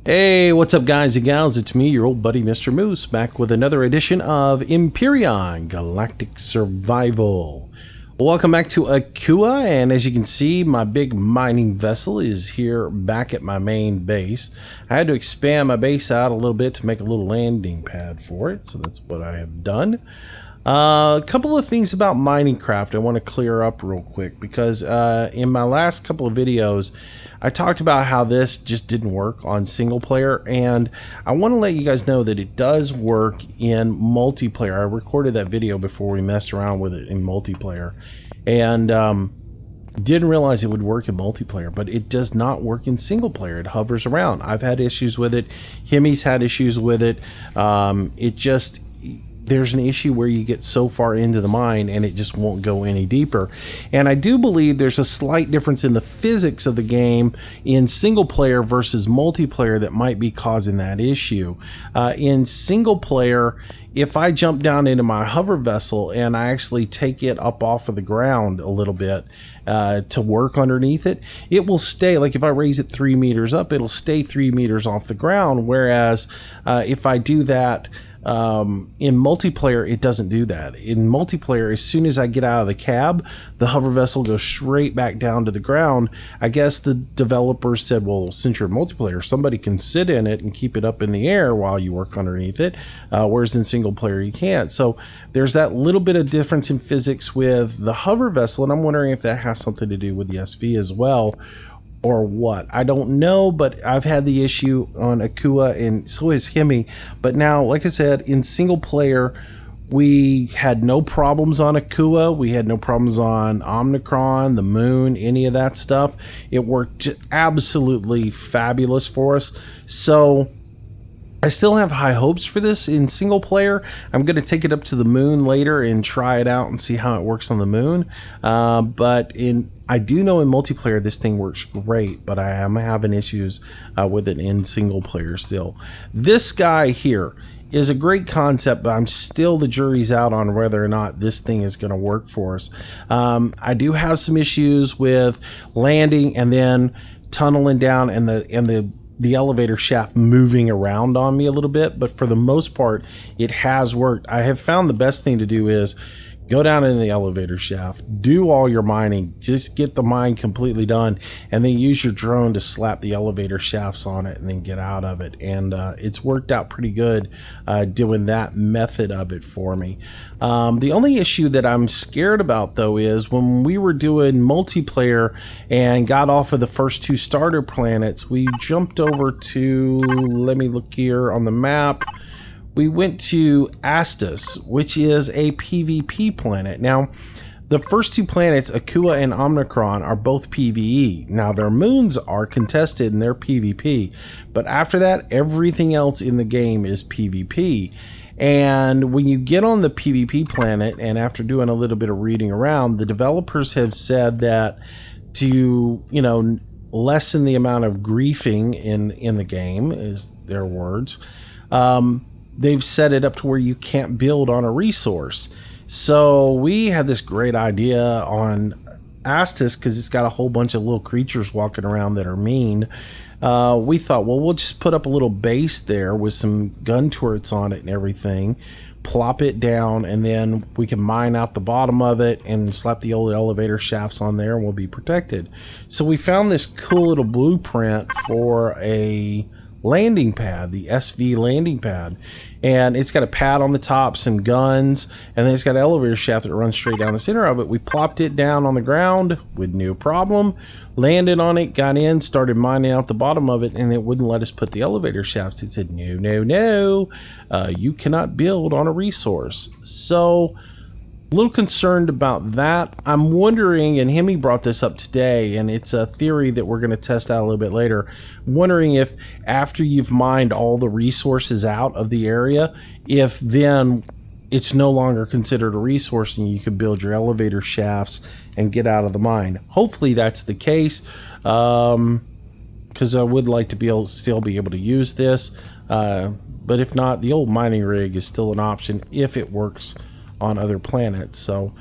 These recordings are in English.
Hey, what's up guys and gals? It's me, your old buddy Mr. Moose, back with another edition of Empyrion, Galactic Survival. Welcome back to Akua, and as you can see, my big mining vessel is here back at my main base. I had to expand my base out a little bit to make a little landing pad for it, so that's what I have done. A couple of things about Minecraft I want to clear up real quick, because in my last couple of videos I talked about how this just didn't work on single player, and I want to let you guys know that it does work in multiplayer. I recorded that video before we messed around with it in multiplayer, and didn't realize it would work in multiplayer, but it does not work in single player. It hovers around. I've had issues with it. Himmy's had issues with it. There's an issue where you get so far into the mine and it just won't go any deeper. And I do believe there's a slight difference in the physics of the game in single player versus multiplayer that might be causing that issue. In single player, if I jump down into my hover vessel and I actually take it up off of the ground a little bit to work underneath it, it will stay, like if I raise it 3 meters up, it'll stay 3 meters off the ground. Whereas if I do that in multiplayer, it doesn't do that. In multiplayer, as soon as I get out of the cab, the hover vessel goes straight back down to the ground. I guess the developers said, well, since you're multiplayer, somebody can sit in it and keep it up in the air while you work underneath it, whereas in single player you can't. So there's that little bit of difference in physics with the hover vessel, and I'm wondering if that has something to do with the SV as well, or what. I don't know, but I've had the issue on Akua, and so has Hemi. But now, like I said, in single player, we had no problems on Akua. We had no problems on Omicron, the moon, any of that stuff. It worked absolutely fabulous for us. So I still have high hopes for this in single player. I'm going to take it up to the moon later and try it out and see how it works on the moon. I do know in multiplayer this thing works great, but I am having issues with it in single player still. This guy here is a great concept, but I'm still, the jury's out on whether or not this thing is going to work for us. I do have some issues with landing and then tunneling down and the elevator shaft moving around on me a little bit, but for the most part it has worked. I have found the best thing to do is go down in the elevator shaft, do all your mining, just get the mine completely done, and then use your drone to slap the elevator shafts on it and then get out of it. And it's worked out pretty good doing that method of it for me. The only issue that I'm scared about though is when we were doing multiplayer and got off of the first 2 starter planets, we jumped over to, let me look here on the map, we went to Astus, which is a PvP planet. Now, the first 2 planets, Akua and Omicron, are both PvE. Now, their moons are contested and they're PvP, but after that, everything else in the game is PvP. And when you get on the PvP planet, and after doing a little bit of reading around, the developers have said that to, lessen the amount of griefing in the game, is their words, they've set it up to where you can't build on a resource. So we had this great idea on Astus, because it's got a whole bunch of little creatures walking around that are mean. We thought, well, we'll just put up a little base there with some gun turrets on it and everything, plop it down, and then we can mine out the bottom of it and slap the old elevator shafts on there and we'll be protected. So we found this cool little blueprint for a landing pad, the SV landing pad, and it's got a pad on the top, some guns, and then it's got an elevator shaft that runs straight down the center of it. We plopped it down on the ground with no problem, landed on it, got in, started mining out the bottom of it, and it wouldn't let us put the elevator shafts. It said, no, you cannot build on a resource. So a little concerned about that. I'm wondering, and Hemi brought this up today, and it's a theory that we're going to test out a little bit later, wondering if after you've mined all the resources out of the area, if then it's no longer considered a resource and you can build your elevator shafts and get out of the mine. Hopefully that's the case, because I would like to still be able to use this, but if not, the old mining rig is still an option if it works on other planets. So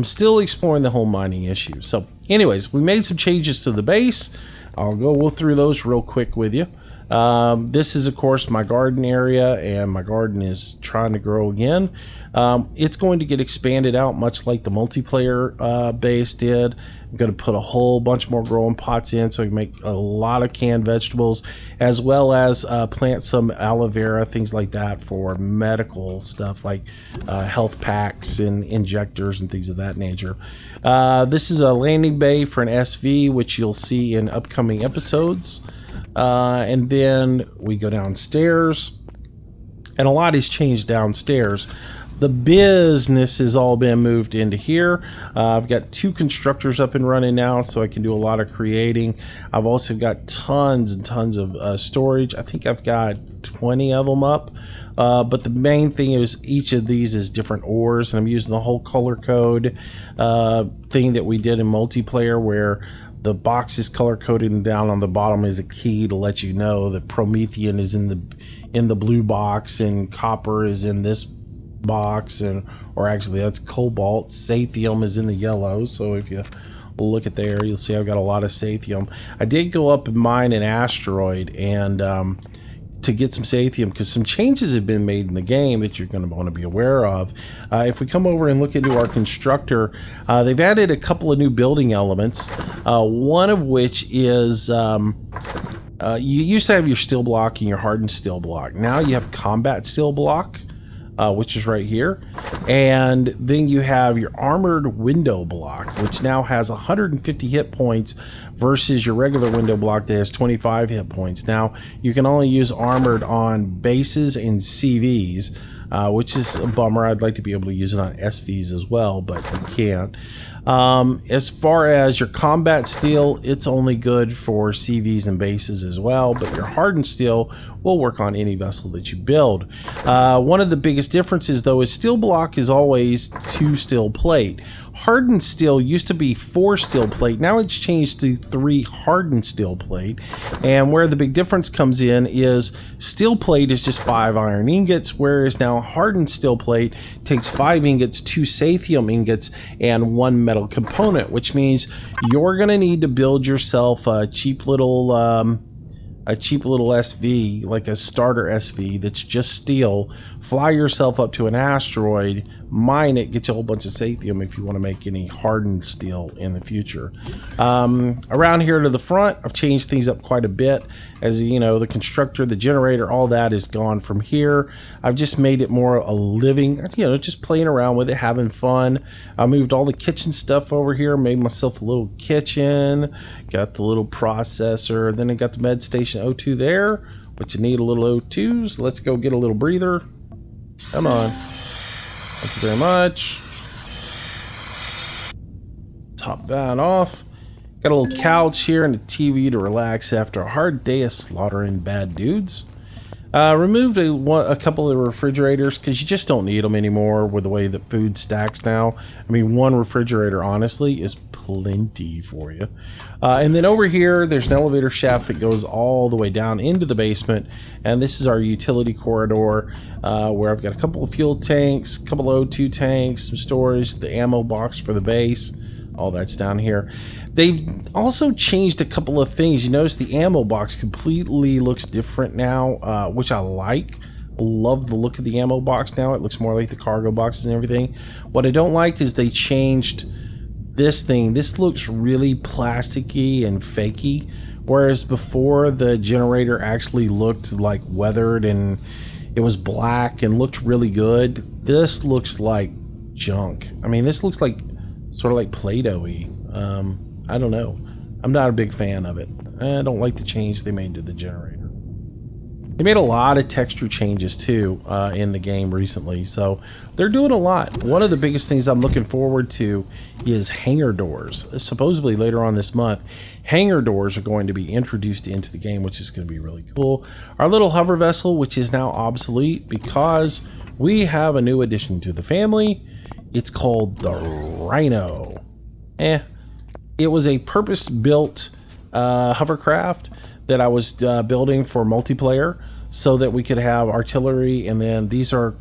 still exploring the whole mining issue. So anyways, we made some changes to the base. I'll go through those real quick with you. This is, of course, my garden area, and my garden is trying to grow again. It's going to get expanded out much like the multiplayer base did. I'm going to put a whole bunch more growing pots in so I can make a lot of canned vegetables, as well as plant some aloe vera, things like that for medical stuff like health packs and injectors and things of that nature. This is a landing bay for an SV, which you'll see in upcoming episodes. And then we go downstairs, and a lot has changed downstairs. The business has all been moved into here. I've got 2 constructors up and running now, so I can do a lot of creating. I've also got tons and tons of storage. I think I've got 20 of them up. But the main thing is each of these is different ores, and I'm using the whole color code thing that we did in multiplayer, where the box is color coded, and down on the bottom is a key to let you know that Promethean is in the blue box and copper is in this box, or actually that's cobalt. Sathium is in the yellow. So if you look at there, you'll see I've got a lot of sathium. I did go up and mine an asteroid and to get some sathium, because some changes have been made in the game that you're going to want to be aware of. If we come over and look into our constructor, they've added a couple of new building elements, one of which is you used to have your steel block and your hardened steel block. Now you have combat steel block, which is right here, and then you have your armored window block, which now has 150 hit points versus your regular window block that has 25 hit points. Now you can only use armored on bases and CVs, which is a bummer. I'd like to be able to use it on SVs as well, but you can't. As far as your combat steel, it's only good for CVs and bases as well, but your hardened steel will work on any vessel that you build. One of the biggest differences, though, is steel block is always 2 steel plate. Hardened steel used to be 4 steel plate. Now it's changed to 3 hardened steel plate. And where the big difference comes in is steel plate is just 5 iron ingots, whereas now hardened steel plate takes 5 ingots, 2 sathium ingots, and 1 metal component, which means you're going to need to build yourself a cheap little SV, like a starter SV that's just steel. Fly yourself up to an asteroid, mine it, get you a whole bunch of sathium if you want to make any hardened steel in the future. Around here to the front, I've changed things up quite a bit. As you know, the constructor, the generator, all that is gone from here. I've just made it more a living, just playing around with it, having fun. I moved all the kitchen stuff over here, made myself a little kitchen, got the little processor, then I got the med station O2 there, which you need a little O2s. Let's go get a little breather. Come on. Thank you very much. Top that off. Got a little couch here and a TV to relax after a hard day of slaughtering bad dudes. Removed a couple of refrigerators because you just don't need them anymore with the way that food stacks now. I mean, 1 refrigerator, honestly, is plenty for you. And then over here, there's an elevator shaft that goes all the way down into the basement. And this is our utility corridor where I've got a couple of fuel tanks, a couple of O2 tanks, some storage, the ammo box for the base. All that's down here. They've also changed a couple of things. You notice the ammo box completely looks different now, which I like. Love the look of the ammo box now. It looks more like the cargo boxes and everything. What I don't like is they changed this thing. This looks really plasticky and fakey, whereas before the generator actually looked like weathered and it was black and looked really good. This looks like junk. I mean, this looks like sort of like Play-Doh-y. I don't know. I'm not a big fan of it. I don't like the change they made to the generator. They made a lot of texture changes too in the game recently, so they're doing a lot. One of the biggest things I'm looking forward to is hangar doors. Supposedly later on this month, hangar doors are going to be introduced into the game, which is going to be really cool. Our little hover vessel, which is now obsolete because we have a new addition to the family. It's called the Rhino. It was a purpose-built hovercraft that I was building for multiplayer so that we could have artillery, and then these are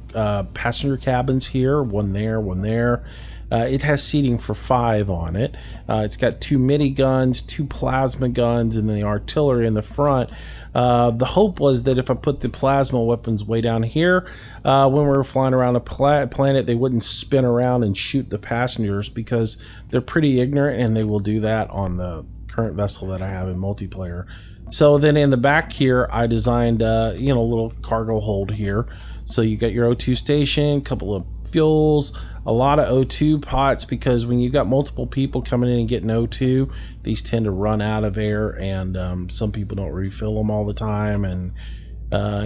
passenger cabins here, one there, It has seating for 5 on it. It's got 2 mini guns, 2 plasma guns, and then the artillery in the front. The hope was that if I put the plasma weapons way down here, when we were flying around the planet, they wouldn't spin around and shoot the passengers, because they're pretty ignorant, and they will do that on the current vessel that I have in multiplayer. So then in the back here, I designed a little cargo hold here. So you got your O2 station, couple of fuels, a lot of O2 pots, because when you've got multiple people coming in and getting O2, these tend to run out of air, and some people don't refill them all the time, and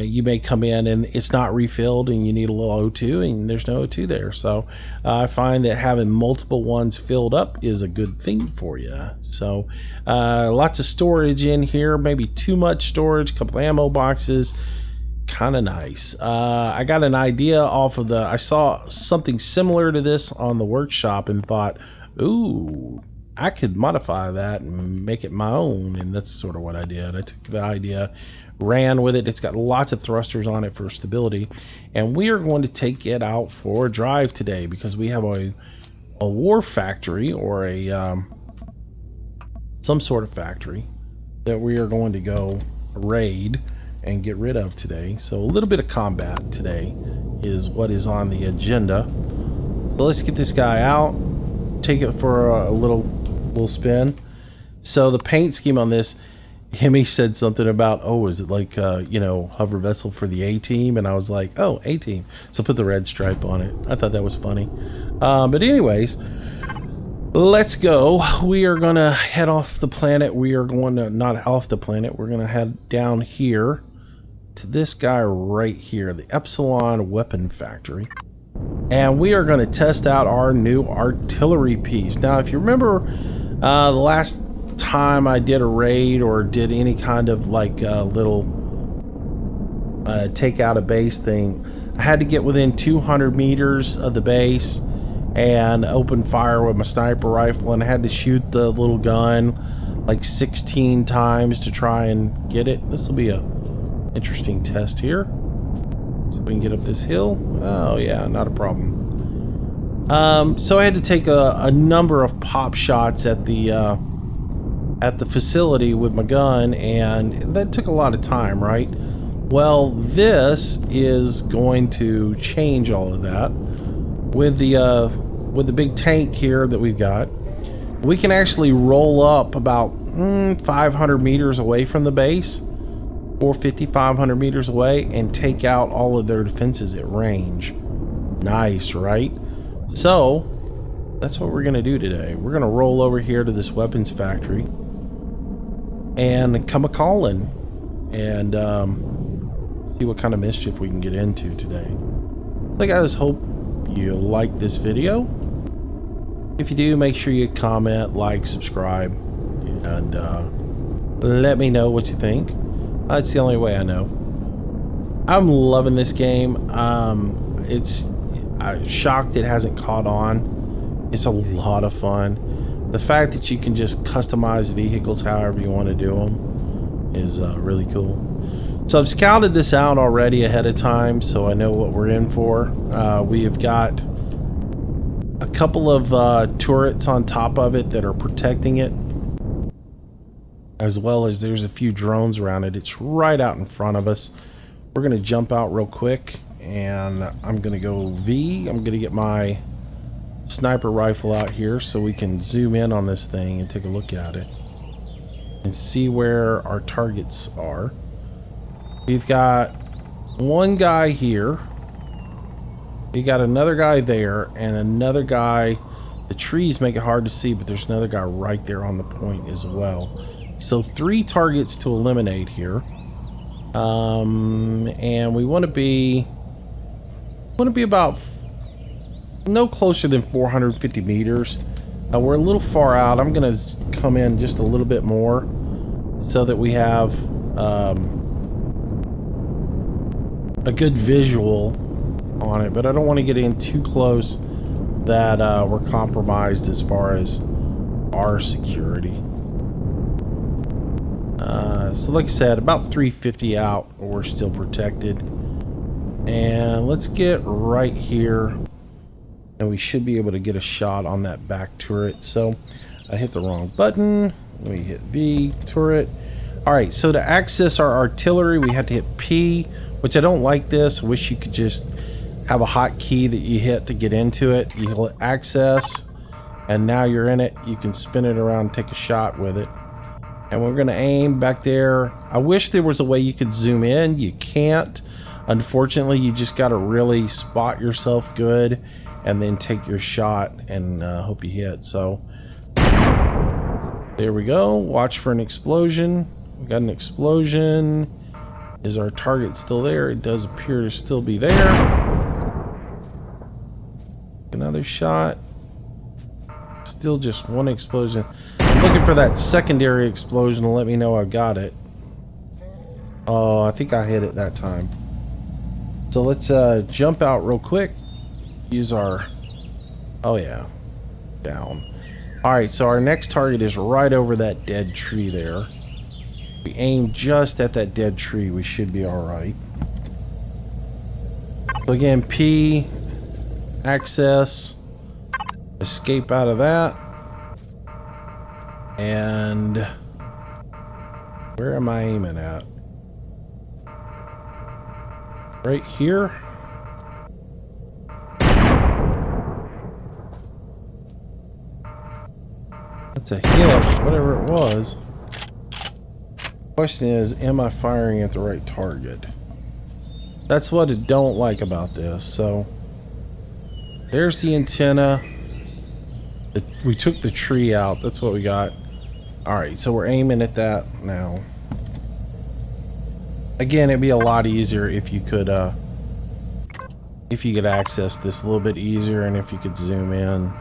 you may come in and it's not refilled and you need a little O2 and there's no O2 there. So I find that having multiple ones filled up is a good thing for you. So lots of storage in here, maybe too much storage, a couple ammo boxes, kind of nice. I got an idea off of I saw something similar to this on the workshop and thought, ooh, I could modify that and make it my own, and that's sort of what I did. I took the idea, ran with it. It's got lots of thrusters on it for stability, and we are going to take it out for a drive today, because we have a war factory, or a some sort of factory that we are going to go raid and get rid of today. So a little bit of combat today is what is on the agenda. So let's get this guy out, take it for a little spin. So the paint scheme on this, Hemi said something about, oh, is it like hover vessel for the A team? And I was like, oh, A team. So put the red stripe on it. I thought that was funny. But anyways, let's go. We are gonna head off the planet. We are going to, not off the planet, we're gonna head down here to this guy right here, the Epsilon Weapon Factory. And we are going to test out our new artillery piece. Now, if you remember the last time I did a raid or did any kind of like little take out a base thing, I had to get within 200 meters of the base and open fire with my sniper rifle, and I had to shoot the little gun like 16 times to try and get it. This will be a interesting test here. So we can get up this hill. Oh yeah, not a problem. So I had to take a number of pop shots at the facility with my gun, and that took a lot of time, right? Well, this is going to change all of that with the big tank here that we've got. We can actually roll up about 500 meters away from the base, 450, 500 meters away, and take out all of their defenses at range. Nice, right? So that's what we're gonna do today. We're gonna roll over here to this weapons factory and come a calling, and see what kind of mischief we can get into today. So I guys, hope you like this video. If you do, make sure you comment, like, subscribe, and let me know what you think. That's the only way I know. I'm loving this game. I'm shocked it hasn't caught on. It's a lot of fun. The fact that you can just customize vehicles however you want to do them is really cool. So I've scouted this out already ahead of time, so I know what we're in for. We have got a couple of turrets on top of it that are protecting it, as well as there's a few drones around it. It's right out in front of us. We're going to jump out real quick, and I'm going to go V. I'm going to get my sniper rifle out here so we can zoom in on this thing and take a look at it and see where our targets are. We've got one guy here. We got another guy there, and another guy. The trees make it hard to see, but there's another guy right there on the point as well. So 3 targets to eliminate here, and we want to be about no closer than 450 meters. We're a little far out. I'm going to come in just a little bit more so that we have a good visual on it, but I don't want to get in too close that we're compromised as far as our security. So like I said, about 350 out, we're still protected. And let's get right here and we should be able to get a shot on that back turret. So I hit the wrong button. Let me hit V, turret. All right, so to access our artillery, we had to hit P, which I don't like this. I wish you could just have a hotkey that you hit to get into it. You hit access, and now you're in it. You can spin it around and take a shot with it. And we're gonna aim back there. I wish there was a way you could zoom in. You can't. Unfortunately, you just gotta really spot yourself good and then take your shot and hope you hit. So there we go. Watch for an explosion. We got an explosion. Is our target still there? It does appear to still be there. Another shot. Still just one explosion. I'm looking for that secondary explosion to let me know I got it. Oh, I think I hit it that time. So let's jump out real quick. Use our... Oh yeah. Down. Alright, so our next target is right over that dead tree there. If we aim just at that dead tree, we should be alright. So again, P, access, escape out of that. And where am I aiming at? Right here? That's a hit, whatever it was. Question is, am I firing at the right target? That's what I don't like about this. So there's the antenna. We took the tree out. That's what we got. Alright, so we're aiming at that now. Again, it'd be a lot easier if you could access this a little bit easier, and if you could zoom in.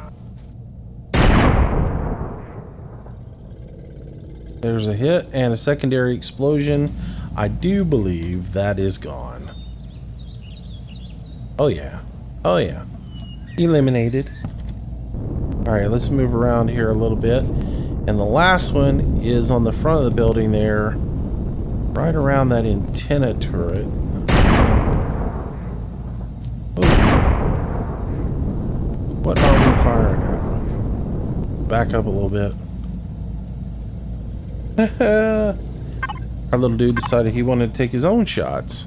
There's a hit and a secondary explosion. I do believe that is gone. Oh yeah. Oh yeah. Eliminated. Alright, let's move around here a little bit. And the last one is on the front of the building there, right around that antenna turret. Ooh. What are we firing at? Back up a little bit. Our little dude decided he wanted to take his own shots.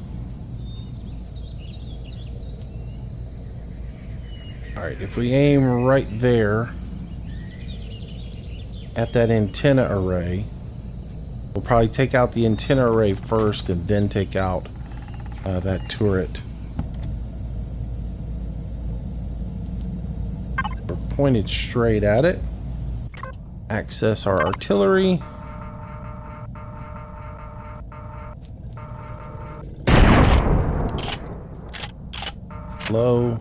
Alright, if we aim right there at that antenna array, we'll probably take out the antenna array first and then take out that turret. We're pointed straight at it. Access our artillery. Low.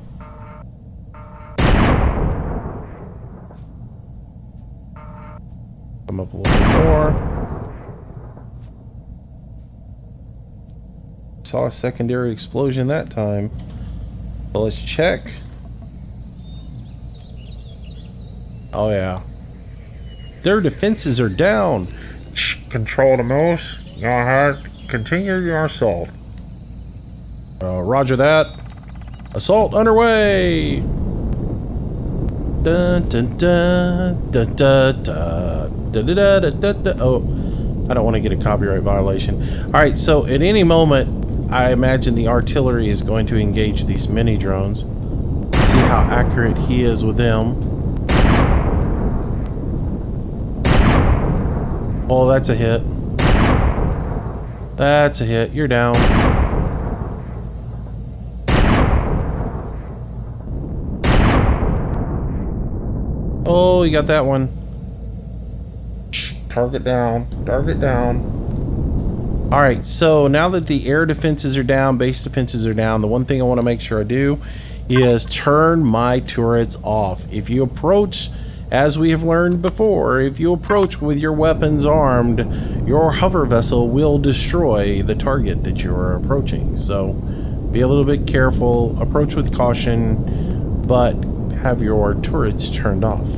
Come up a little bit more. Saw a secondary explosion that time. So let's check. Oh yeah. Their defenses are down. Control the mouse. Go ahead. Continue your assault. Roger that. Assault underway! Dun dun dun dun dun dun dun dun dun dun dun. Oh, I don't want to get a copyright violation. Alright, so at any moment, I imagine the artillery is going to engage these mini drones. See how accurate he is with them. Oh, that's a hit. That's a hit. You're down. Oh, you got that one. Shh, target down. Target down. Alright, so now that the air defenses are down, base defenses are down, the one thing I want to make sure I do is turn my turrets off. If you approach, as we have learned before, if you approach with your weapons armed, your hover vessel will destroy the target that you are approaching. So be a little bit careful, approach with caution, but have your turrets turned off.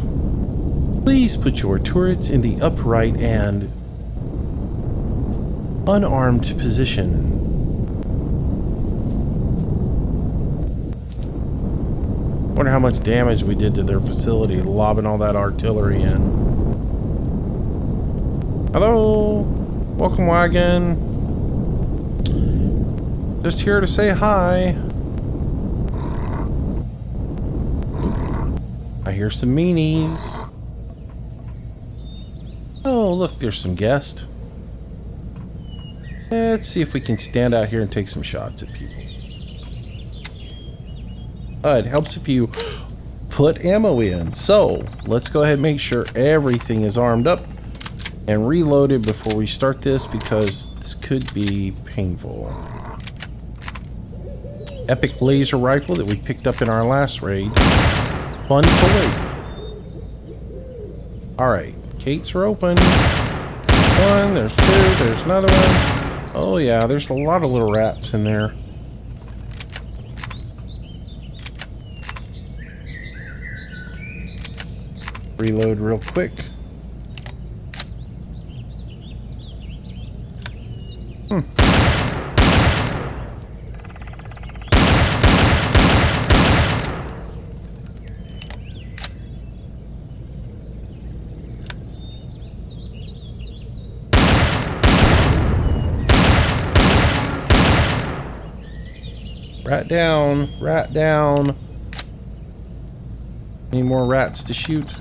Please put your turrets in the upright and unarmed position. Wonder how much damage we did to their facility, lobbing all that artillery in. Hello, welcome wagon. Just here to say hi. I hear some meanies. Oh, look, there's some guests. Let's see if we can stand out here and take some shots at people. It helps if you put ammo in. So, let's go ahead and make sure everything is armed up and reloaded before we start this, because this could be painful. Epic laser rifle that we picked up in our last raid. Fun toy. Alright, gates are open. There's one, there's two, there's another one. Oh yeah, there's a lot of little rats in there. Reload real quick. Rat down, rat down. Any more rats to shoot?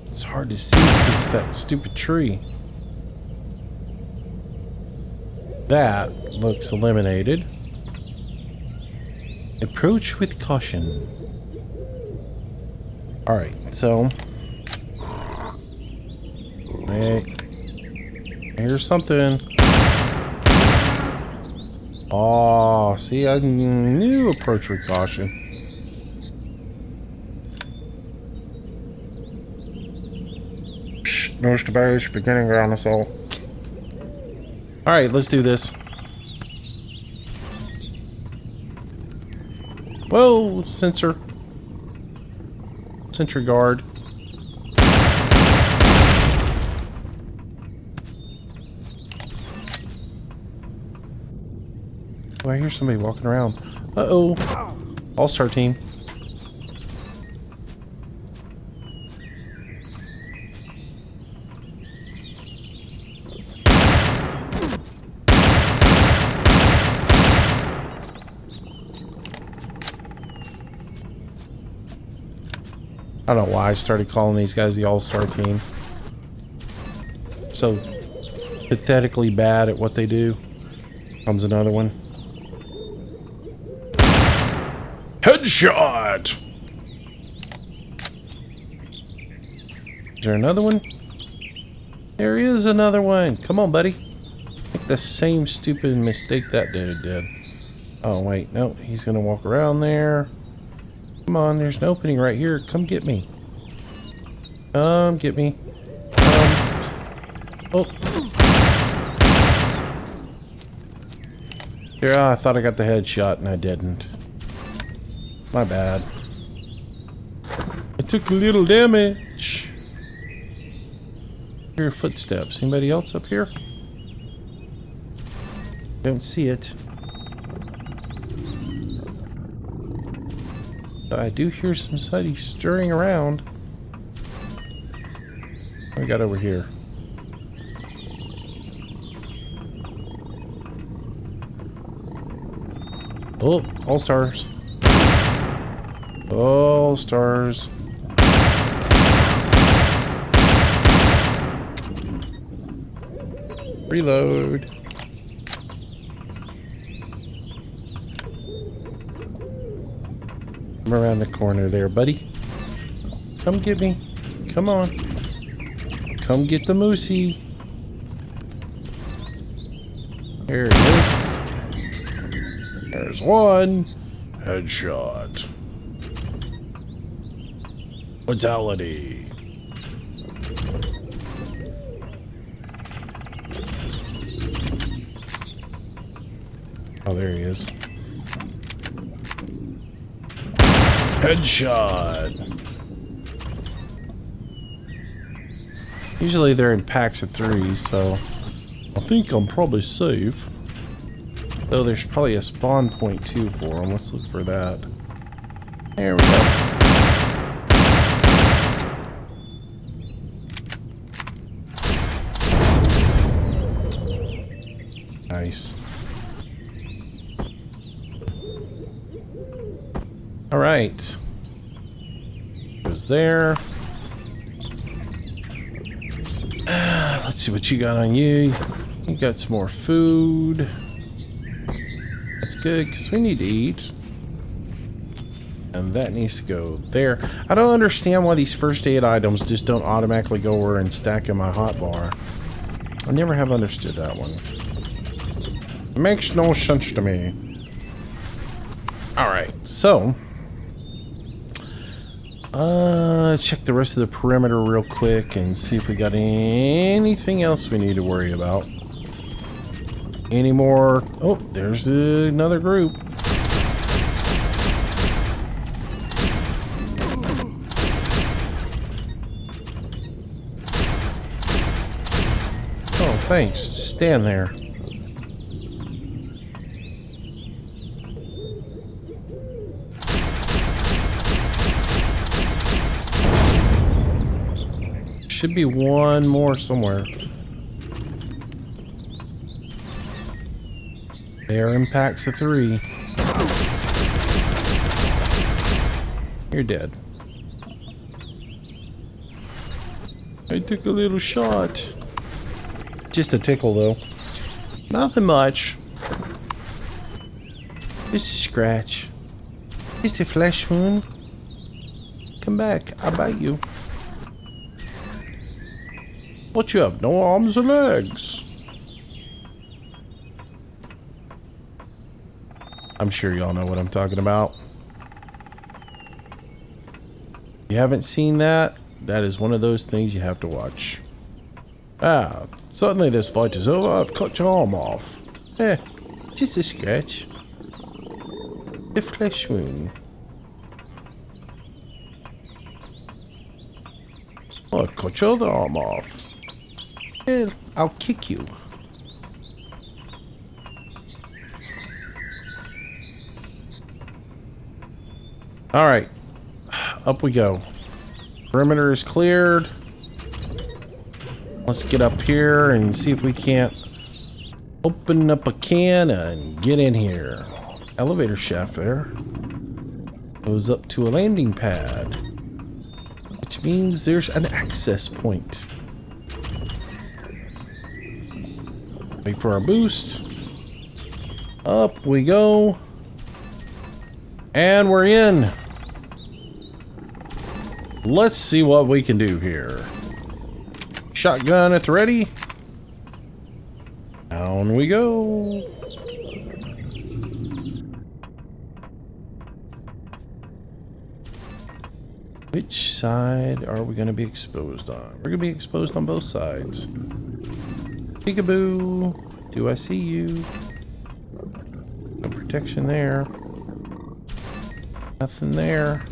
It's hard to see because of that stupid tree. That looks eliminated. Approach with caution. Alright, so. Hey. Here's something. Oh, see, I knew approach with caution. Notice the barriers beginning around us all. Alright, let's do this. Whoa, sensor. Sentry guard. Oh, I hear somebody walking around. Uh-oh. All-star team. I don't know why I started calling these guys the All-Star team. So pathetically bad at what they do. Comes another one. Headshot! Is there another one? There is another one. Come on, buddy. Make the same stupid mistake that dude did. Oh, wait. No, he's going to walk around there. Come on, there's an opening right here. Come get me. Come get me. Oh. Here, I thought I got the headshot and I didn't. My bad. I took a little damage. Hear footsteps. Anybody else up here? Don't see it. But I do hear somebody stirring around. What we got over here? Oh, all stars. All stars. Reload. Come around the corner there, buddy. Come get me. Come on. Come get the moosey. There it is. There's one. Headshot. Fatality. Oh, there he is. Headshot. Usually they're in packs of 3, so I think I'm probably safe. So there's probably a spawn point too for them. Let's look for that. There we go. Nice. All right. Goes there. Let's see what you got on you. You got some more food. That's good because we need to eat. And that needs to go there. I don't understand why these first aid items just don't automatically go over and stack in my hotbar. I never have understood that one. It makes no sense to me. Alright, so check the rest of the perimeter real quick and see if we got anything else we need to worry about. Any more? Oh, there's another group. Oh, thanks. Just stand there. Should be one more somewhere. There impacts of 3. You're dead. I took a little shot. Just a tickle though. Nothing much. Just a scratch. Just a flesh wound. Come back, I'll bite you. What, you have no arms or legs? I'm sure y'all know what I'm talking about. If you haven't seen that, that is one of those things you have to watch. Ah, suddenly this fight is over, I've cut your arm off. Eh, it's just a scratch. A flesh wound. I'll cut your other arm off. Eh, I'll kick you. Alright, up we go. Perimeter is cleared. Let's get up here and see if we can't open up a can and get in here. Elevator shaft there. Goes up to a landing pad, which means there's an access point. Wait for our boost. Up we go. And we're in. Let's see what we can do here. Shotgun at the ready. Down we go. Which side are we going to be exposed on? We're going to be exposed on both sides. Peekaboo. Do I see you? No protection there. Nothing there.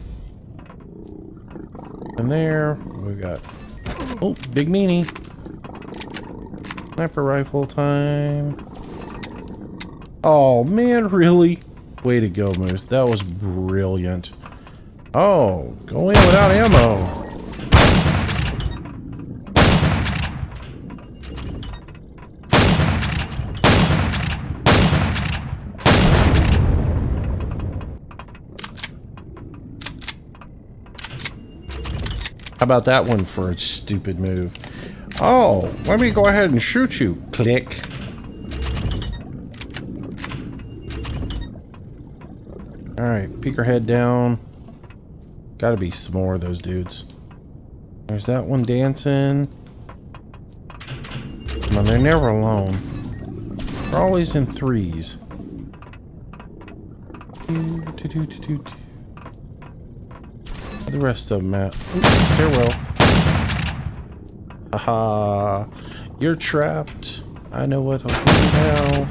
And there. We got... Oh, big meanie. Sniper rifle time. Oh, man, really? Way to go, Moose. That was brilliant. Oh, go in without ammo. How about that one for a stupid move? Oh, let me go ahead and shoot you. Click. Alright, peek our head down. Gotta be some more of those dudes. There's that one dancing. Come on, they're never alone. They're always in threes. The rest of them at stairwell. Haha, you're trapped. I know what I'll do now.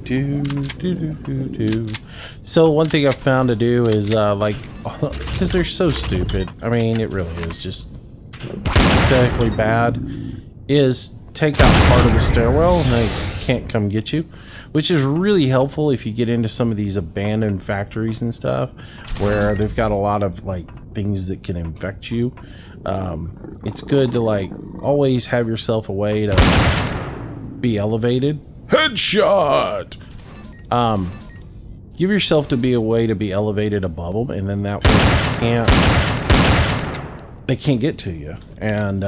Do So one thing I've found to do is like, because they're so stupid. I mean, it really is just pathetically bad. Is take out part of the stairwell and they can't come get you, which is really helpful if you get into some of these abandoned factories and stuff where they've got a lot of like things that can infect you. It's good to like always have yourself a way to be elevated. Headshot! Give yourself to be a way to be elevated above them, and then that way they can't get to you, and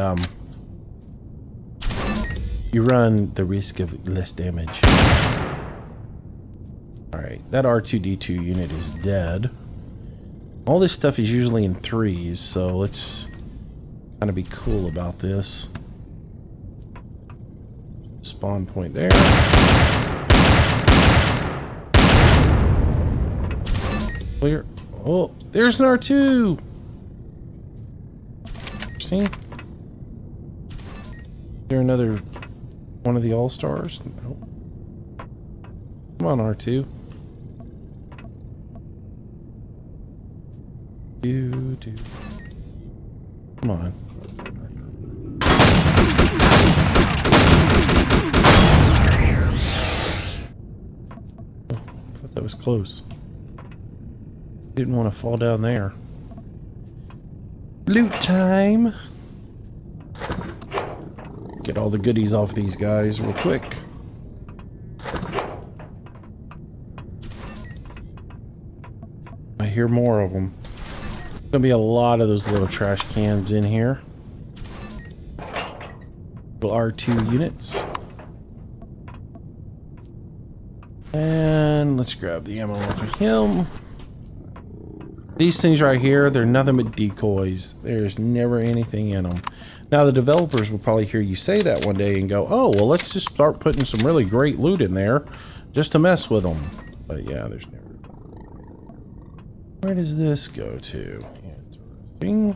you run the risk of less damage. Alright, that R2-D2 unit is dead. All this stuff is usually in threes, so let's kind of be cool about this. Spawn point there. Clear. Oh, there's an R2! See? Is there another one of the All-Stars? No. Come on, R2. Come on. Oh, I thought that was close. Didn't want to fall down there. Loot time! Get all the goodies off these guys real quick. I hear more of them. There's gonna be a lot of those little trash cans in here. Little R2 units. And let's grab the ammo off of him. These things right here, they're nothing but decoys. There's never anything in them. Now the developers will probably hear you say that one day and go, oh, well, let's just start putting some really great loot in there just to mess with them. But yeah, there's never. Where does this go to? Interesting.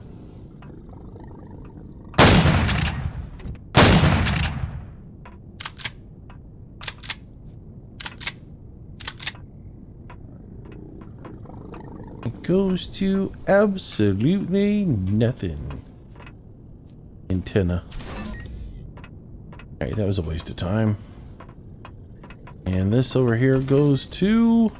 It goes to absolutely nothing. Antenna. Alright, that was a waste of time. And this over here goes to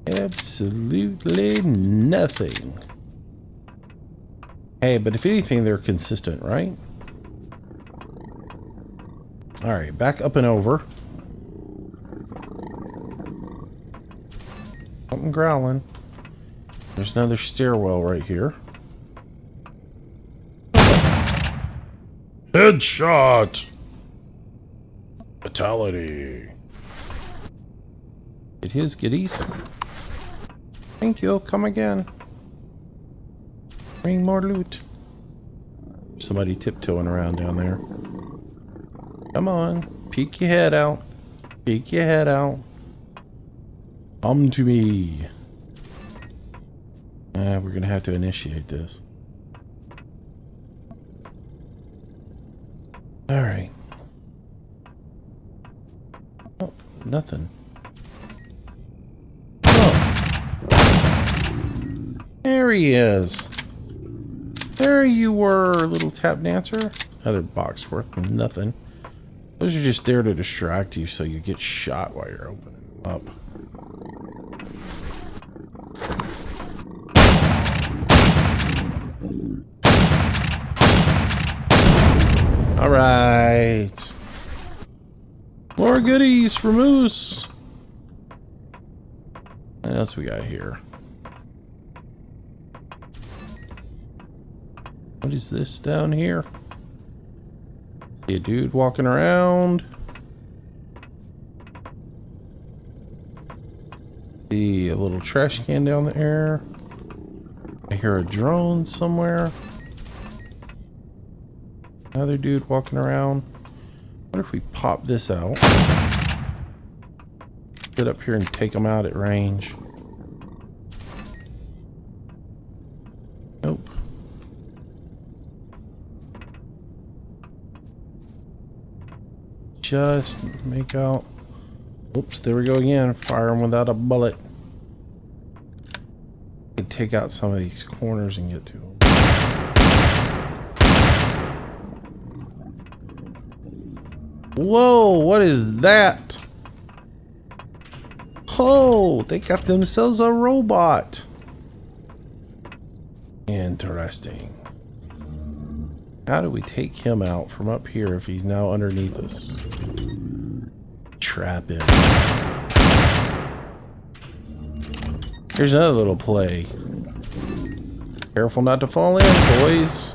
absolutely nothing. Hey, but if anything, they're consistent, right? Alright, back up and over. Something growling. There's another stairwell right here. Headshot! Fatality. Get his giddies. Thank you. Come again. Bring more loot. Somebody tiptoeing around down there. Come on. Peek your head out. Peek your head out. Come to me. We're gonna have to initiate this. Alright. Oh, nothing. Oh. There he is. There you were, little tap dancer. Another box worth nothing. Those are just there to distract you so you get shot while you're opening them up. Alright. More goodies for Moose. What else we got here? What is this down here? See a dude walking around. See a little trash can down there. I hear a drone somewhere. Another dude walking around. What if we pop this out? Get up here and take them out at range. Nope. just make out. Oops, there we go again. Fire him without a bullet. I can take out some of these corners and get to them. Whoa, what is that? Oh, they got themselves a robot. Interesting. How do we take him out from up here if he's now underneath us? Trap him. Here's another little play. Careful not to fall in, boys.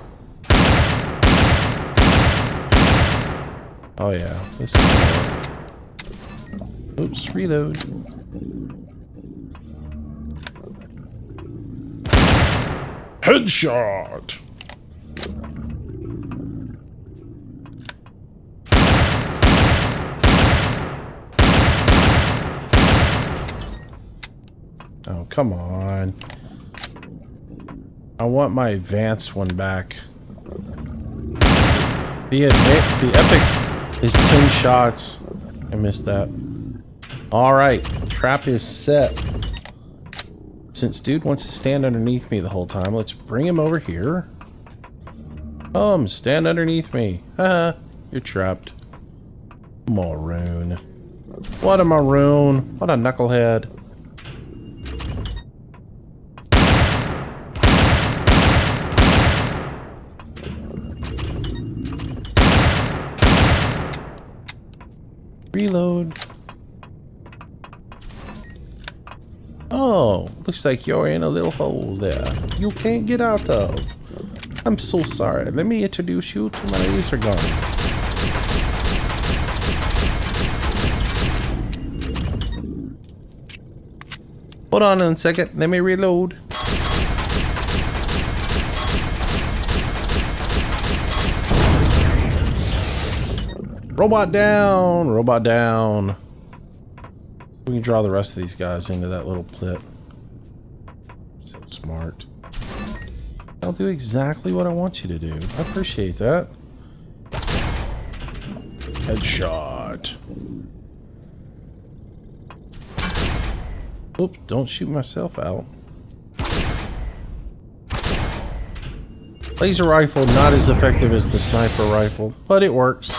Oh yeah, this is more. Oops, reload. Headshot! Oh, come on. I want my advanced one back. The epic is 10 shots. I missed that. Alright, trap is set. Since dude wants to stand underneath me the whole time, let's bring him over here. Stand underneath me. Haha, you're trapped. Maroon. What a maroon. What a knucklehead. Reload. Oh, looks like you're in a little hole there. You can't get out of. I'm so sorry. Let me introduce you to my laser gun. Hold on a second. Let me reload. Robot down! Robot down. We can draw the rest of these guys into that little pit. So smart. I'll do exactly what I want you to do. I appreciate that. Headshot. Oops, don't shoot myself out. Laser rifle, not as effective as the sniper rifle, but it works.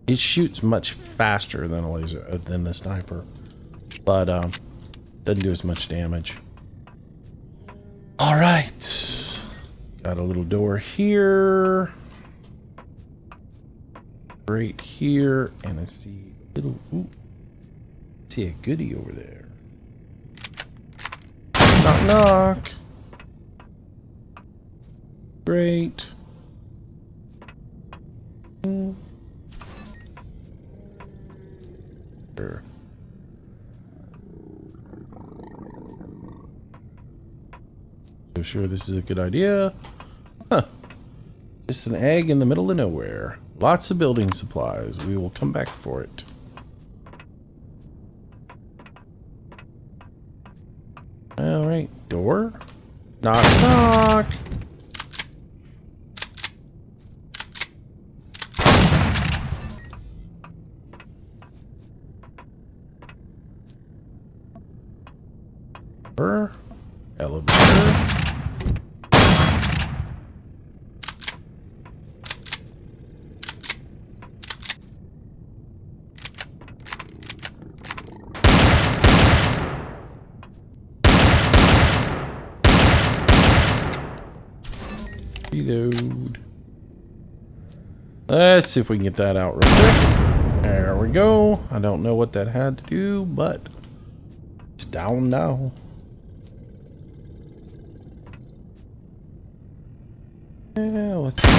It shoots much faster than a laser than the sniper, but doesn't do as much damage. All right, got a little door here, right here, and I see a little. Ooh, see a goodie over there. Knock knock. Great. Sure. So sure this is a good idea. Huh. Just an egg in the middle of nowhere. Lots of building supplies. We will come back for it. Alright, door. Knock knock. Elevator. Reload. Let's see if we can get that out real quick. There we go. I don't know what that had to do, but it's down now. Yeah, let's see.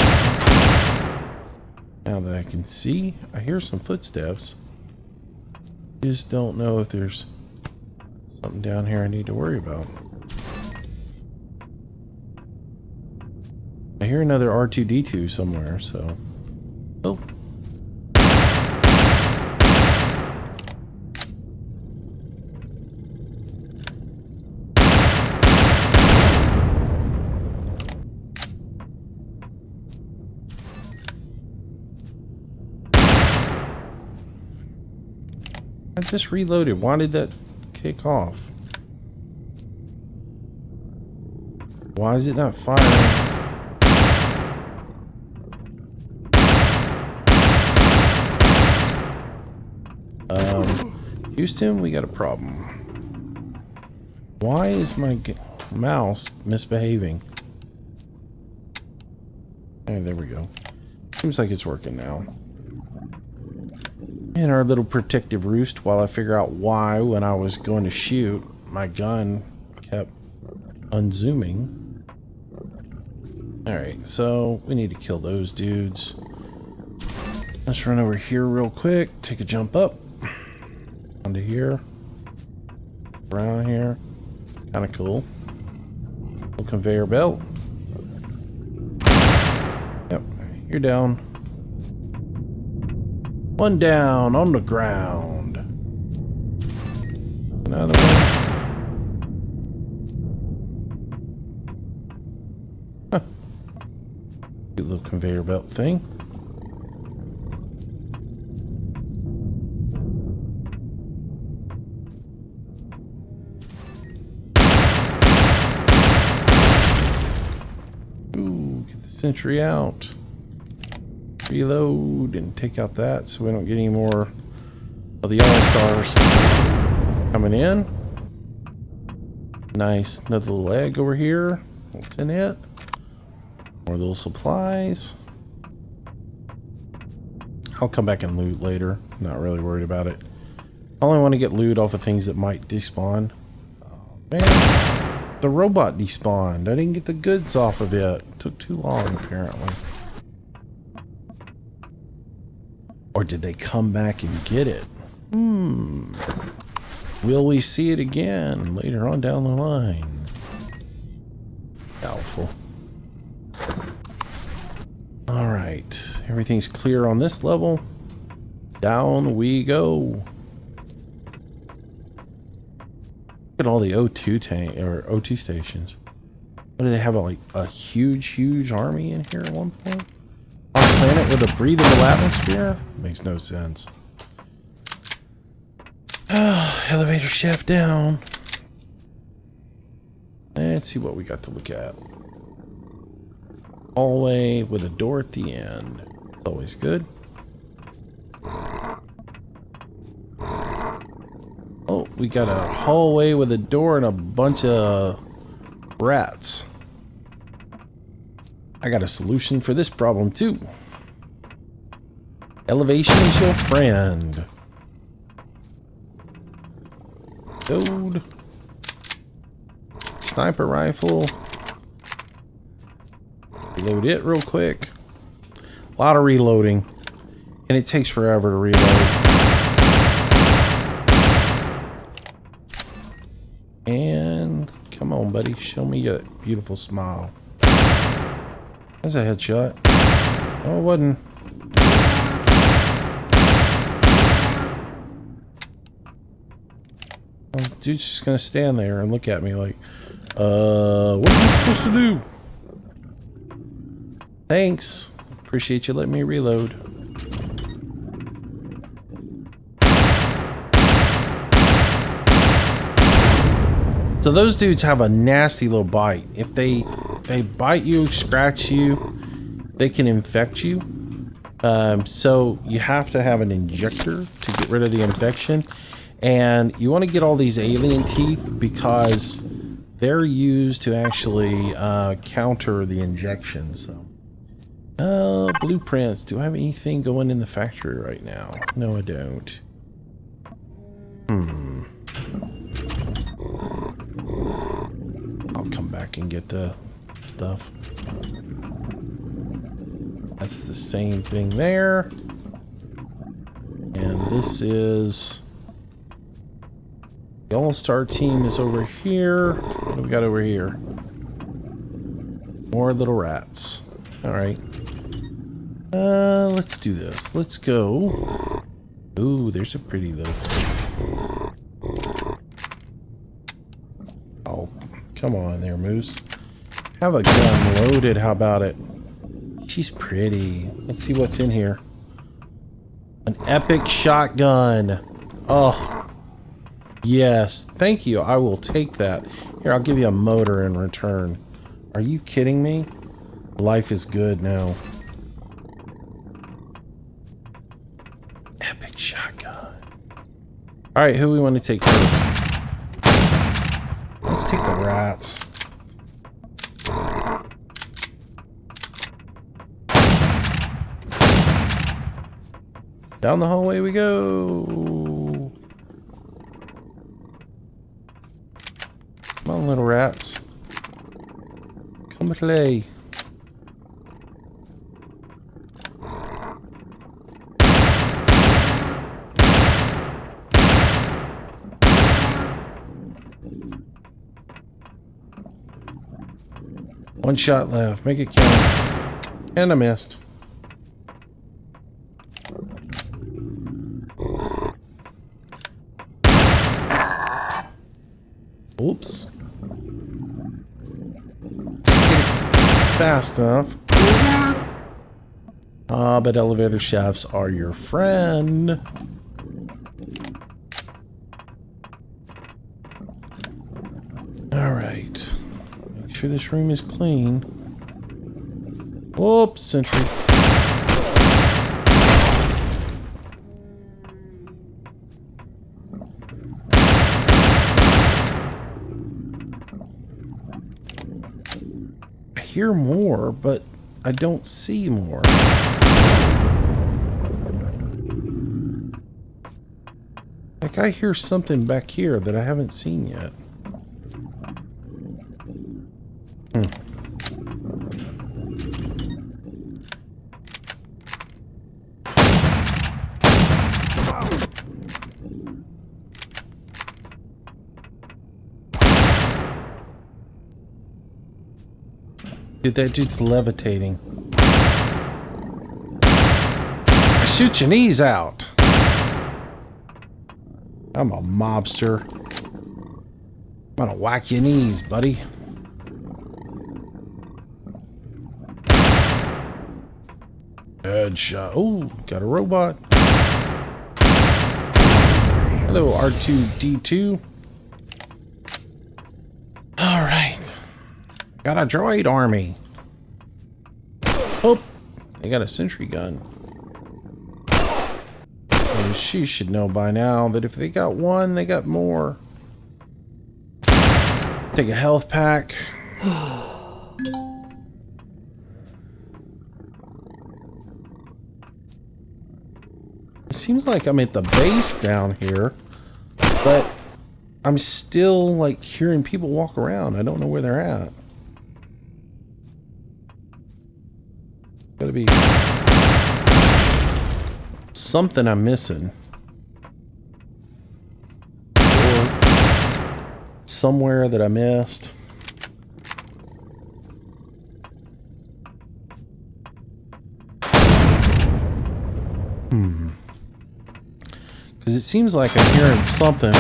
Now that I can see, I hear some footsteps. Just don't know if there's something down here I need to worry about. I hear another R2-D2 somewhere, so... Oh. I just reloaded. Why did that kick off? Why is it not firing? Houston, we got a problem. Why is my mouse misbehaving? Hey, there we go. Seems like it's working now. In our little protective roost while I figure out why when I was going to shoot, my gun kept unzooming. Alright, so we need to kill those dudes. Let's run over here real quick, take a jump up. Onto here. Around here. Kinda cool. Little conveyor belt. Yep, you're down. One down on the ground. Another one. Huh. Cute little conveyor belt thing. Ooh, get the sentry out. Reload and take out that so we don't get any more of the all-stars coming in. Nice. Another little egg over here. What's in it? More little supplies. I'll come back and loot later. Not really worried about it. I only want to get loot off of things that might despawn. Oh, man. The robot despawned. I didn't get the goods off of it. It took too long, apparently. Or did they come back and get it? Will we see it again later on down the line? Doubtful. Alright. Everything's clear on this level. Down we go. Look at all the O2 tank or O2 stations. What do they have? Like a huge army in here at one point? On a planet with a breathable atmosphere? Makes no sense. Elevator shaft down. Let's see what we got to look at. Hallway with a door at the end. It's always good. Oh, we got a hallway with a door and a bunch of rats. I got a solution for this problem too. Elevation is your friend. Load. Sniper rifle. Reload it real quick. A lot of reloading. And it takes forever to reload. And come on, buddy. Show me your beautiful smile. That's a headshot. Oh, it wasn't. Well, dude's just gonna stand there and look at me like, what are you supposed to do? Thanks. Appreciate you letting me reload. So those dudes have a nasty little bite. If they bite you, scratch you, they can infect you. So you have to have an injector to get rid of the infection. And you want to get all these alien teeth because they're used to actually counter the injection. So, blueprints. Do I have anything going in the factory right now? No, I don't. I'll come back and get the stuff. That's the same thing there. And this is... The All-Star team is over here. What do we got over here? More little rats. Alright. Let's do this. Let's go. Ooh, there's a pretty little thing. Oh, come on there, Moose. Have a gun loaded, how about it? She's pretty. Let's see what's in here. An epic shotgun. Oh, yes. Thank you. I will take that. Here, I'll give you a motor in return. Are you kidding me? Life is good now. Epic shotgun. Alright, who we want to take first? Let's take the rats. Down the hallway we go. Come on, little rats. Come play. One shot left. Make it count. And I missed. Oops. Fast enough. Ah, but elevator shafts are your friend. Alright. Make sure this room is clean. Oops, sentry. I hear more, but I don't see more. Like I hear something back here that I haven't seen yet. Dude, that dude's levitating. I shoot your knees out. I'm a mobster. I'm gonna whack your knees, buddy. Headshot. Oh, got a robot. Hello, R2-D2. Alright. Got a droid army. Oh, they got a sentry gun. And she should know by now that if they got one, they got more. Take a health pack. It seems like I'm at the base down here, but I'm still like hearing people walk around. I don't know where they're at. Gotta be something I'm missing. Or somewhere that I missed. Because it seems like I'm hearing something.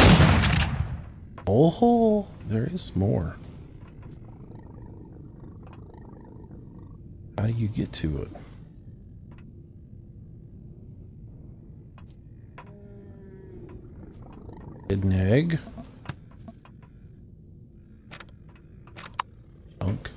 Oh, there is more. How do you get to it? Hidden egg. Junk.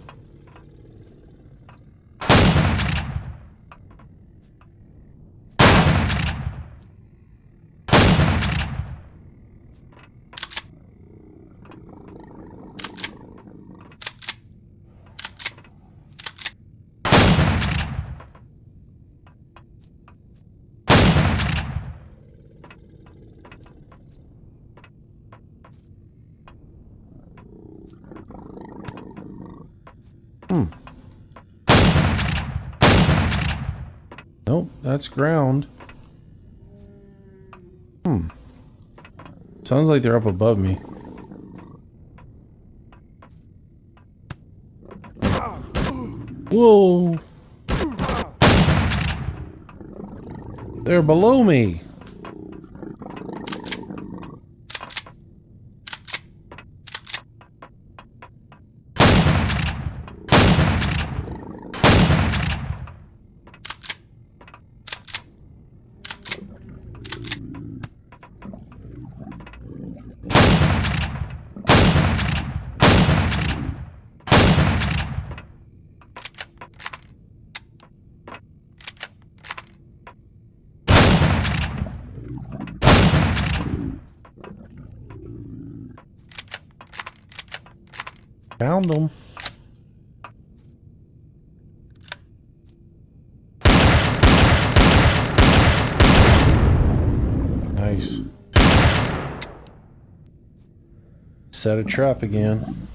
Nope, that's ground. Sounds like they're up above me. Whoa! They're below me. Found them. Nice. Set a trap again.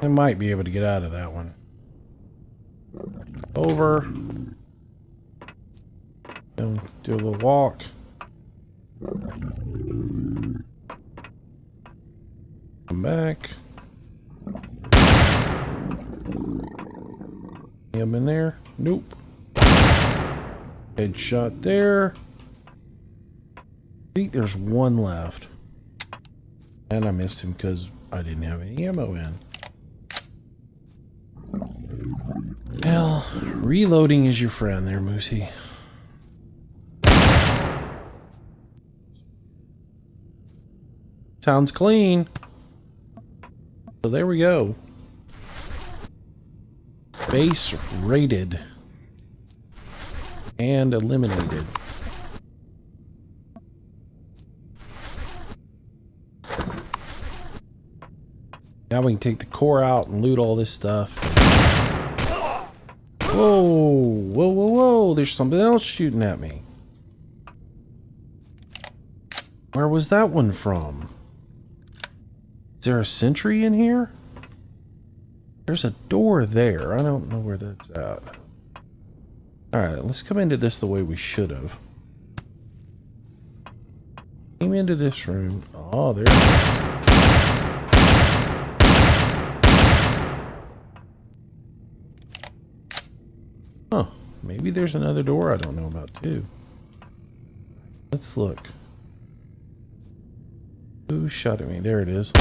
I might be able to get out of that one. Over. Then do a little walk. Come back. Him in there? Nope. Headshot there. I think there's one left. And I missed him because I didn't have any ammo in. Well, reloading is your friend there, Moosey. Sounds clean. So there we go. Base raided. And eliminated. Now we can take the core out and loot all this stuff. Whoa, whoa, whoa, whoa, there's something else shooting at me. Where was that one from? Is there a sentry in here? There's a door there. I don't know where that's at. Alright, let's come into this the way we should have. Came into this room. Oh, there it is. Huh. Maybe there's another door I don't know about too. Let's look. Who shot at me? There it is.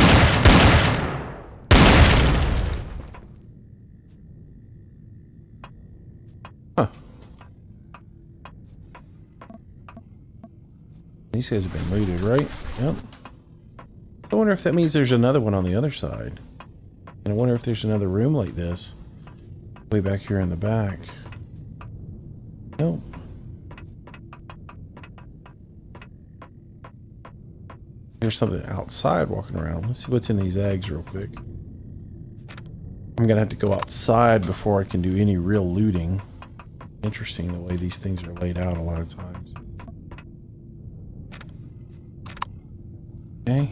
Huh. These guys have been looted, right? Yep. I wonder if that means there's another one on the other side. And I wonder if there's another room like this. Way back here in the back. Nope. There's something outside walking around. Let's see what's in these eggs real quick. I'm gonna have to go outside before I can do any real looting. Interesting the way these things are laid out a lot of times. Okay.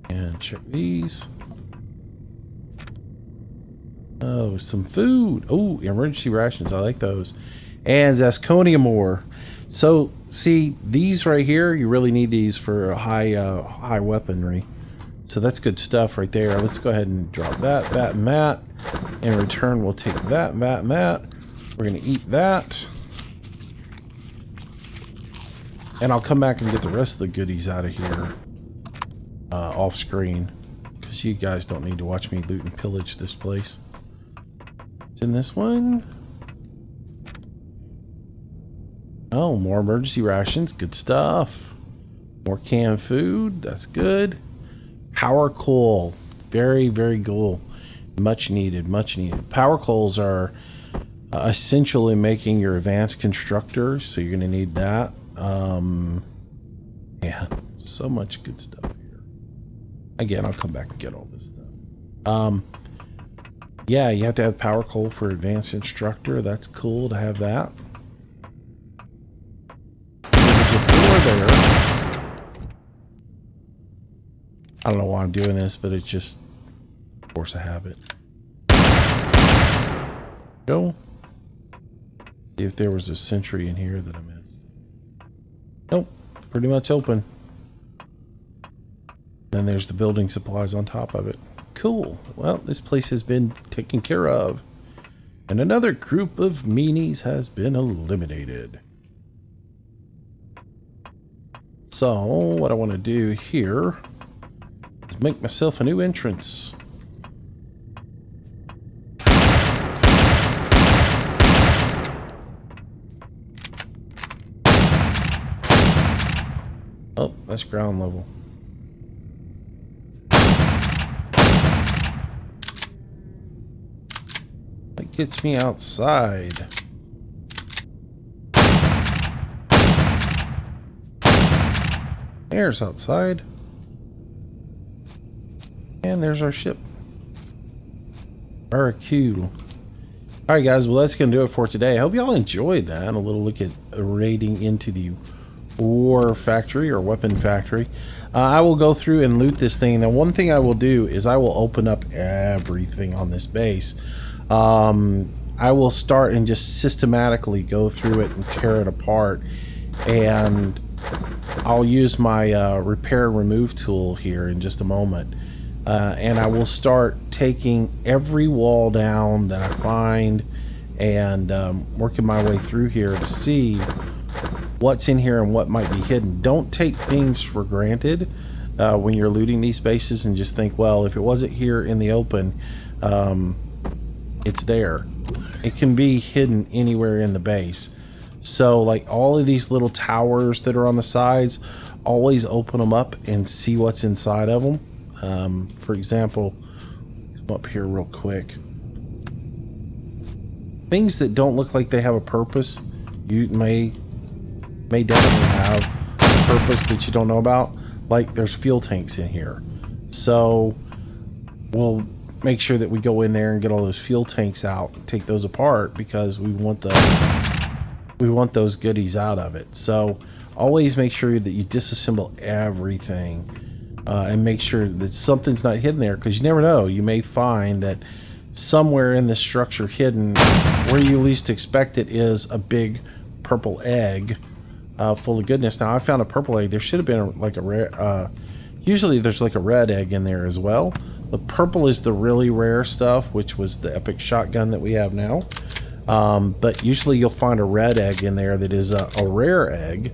And check these. Oh, some food. Oh, emergency rations. I like those. And Zasconium ore. So, see, these right here, you really need these for high weaponry. So that's good stuff right there. Let's go ahead and drop that, that, and that. In return, we'll take that, that, and that. We're going to eat that. And I'll come back and get the rest of the goodies out of here off screen. Because you guys don't need to watch me loot and pillage this place. It's in this one. Oh, more emergency rations. Good stuff. More canned food. That's good. Power coal. Very, very cool. Much needed. Much needed. Power coals are essential in making your advanced constructors. So you're going to need that. Yeah. So much good stuff here. Again, I'll come back and get all this stuff. Yeah, you have to have power coal for advanced instructor. That's cool to have that. There's a door there. I don't know why I'm doing this, but it's just force of habit. Go. See if there was a sentry in here that I missed. Nope, pretty much open. Then there's the building supplies on top of it. Cool. Well, this place has been taken care of. And another group of meanies has been eliminated. So, what I want to do here is make myself a new entrance. Oh, that's ground level. gets me outside? There's outside. And there's our ship. Very cool. Alright guys, well that's going to do it for today. I hope y'all enjoyed that. A little look at raiding into the war factory or weapon factory. I will go through and loot this thing. Now one thing I will do is I will open up everything on this base. I will start and just systematically go through it and tear it apart. And I'll use my repair and remove tool here in just a moment. And I will start taking every wall down that I find and working my way through here to see what's in here and what might be hidden. Don't take things for granted when you're looting these bases and just think, well, if it wasn't here in the open, it's there. It can be hidden anywhere in the base. So like all of these little towers that are on the sides, always open them up and see what's inside of them. For example, come up here real quick. Things that don't look like they have a purpose, you may definitely have a purpose that you don't know about. Like there's fuel tanks in here, so we'll make sure that we go in there and get all those fuel tanks out, take those apart, because we want those goodies out of it. So always make sure that you disassemble everything. And make sure that something's not hidden there, because you never know. You may find that somewhere in the structure hidden, where you least expect it, is a big purple egg full of goodness. Now I found a purple egg. There should have been like a rare. Usually there's like a red egg in there as well. The purple is the really rare stuff, which was the epic shotgun that we have now. But usually you'll find a red egg in there that is a rare egg.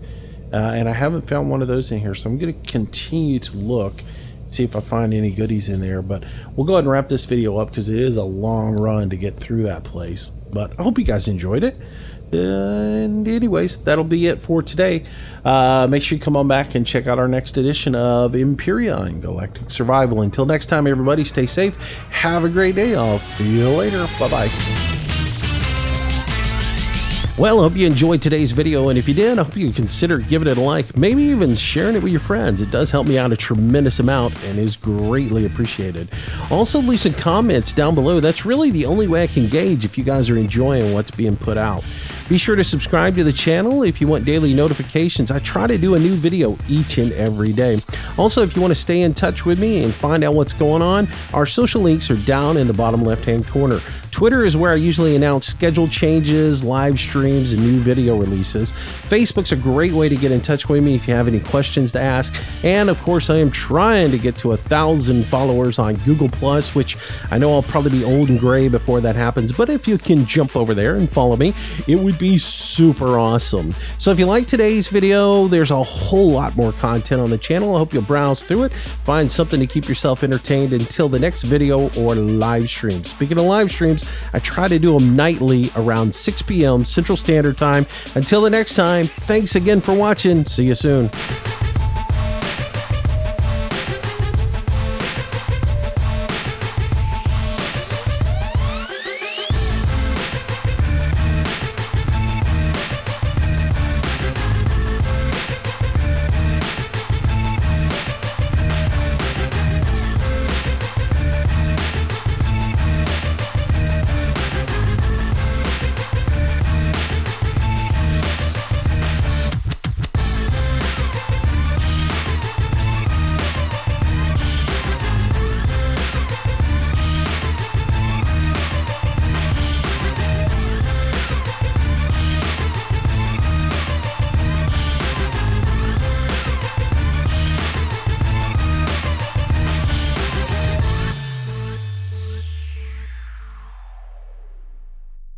And I haven't found one of those in here, so I'm going to continue to look, see if I find any goodies in there. But we'll go ahead and wrap this video up because it is a long run to get through that place. But I hope you guys enjoyed it. And anyways, that'll be it for today. Make sure you come on back and check out our next edition of Empyrion Galactic Survival. Until next time, everybody, stay safe. Have a great day. I'll see you later. Bye-bye. Well, I hope you enjoyed today's video, and if you did, I hope you consider giving it a like, maybe even sharing it with your friends. It does help me out a tremendous amount and is greatly appreciated. Also, leave some comments down below. That's really the only way I can gauge if you guys are enjoying what's being put out. Be sure to subscribe to the channel if you want daily notifications. I try to do a new video each and every day. Also, if you want to stay in touch with me and find out what's going on, our social links are down in the bottom left-hand corner. Twitter is where I usually announce schedule changes, live streams, and new video releases. Facebook's a great way to get in touch with me if you have any questions to ask. And of course, I am trying to get to 1,000 followers on Google+, which I know I'll probably be old and gray before that happens. But if you can jump over there and follow me, it would be super awesome. So if you like today's video, there's a whole lot more content on the channel. I hope you'll browse through it, find something to keep yourself entertained until the next video or live stream. Speaking of live streams, I try to do them nightly around 6 p.m. Central Standard Time. Until the next time, thanks again for watching. See you soon.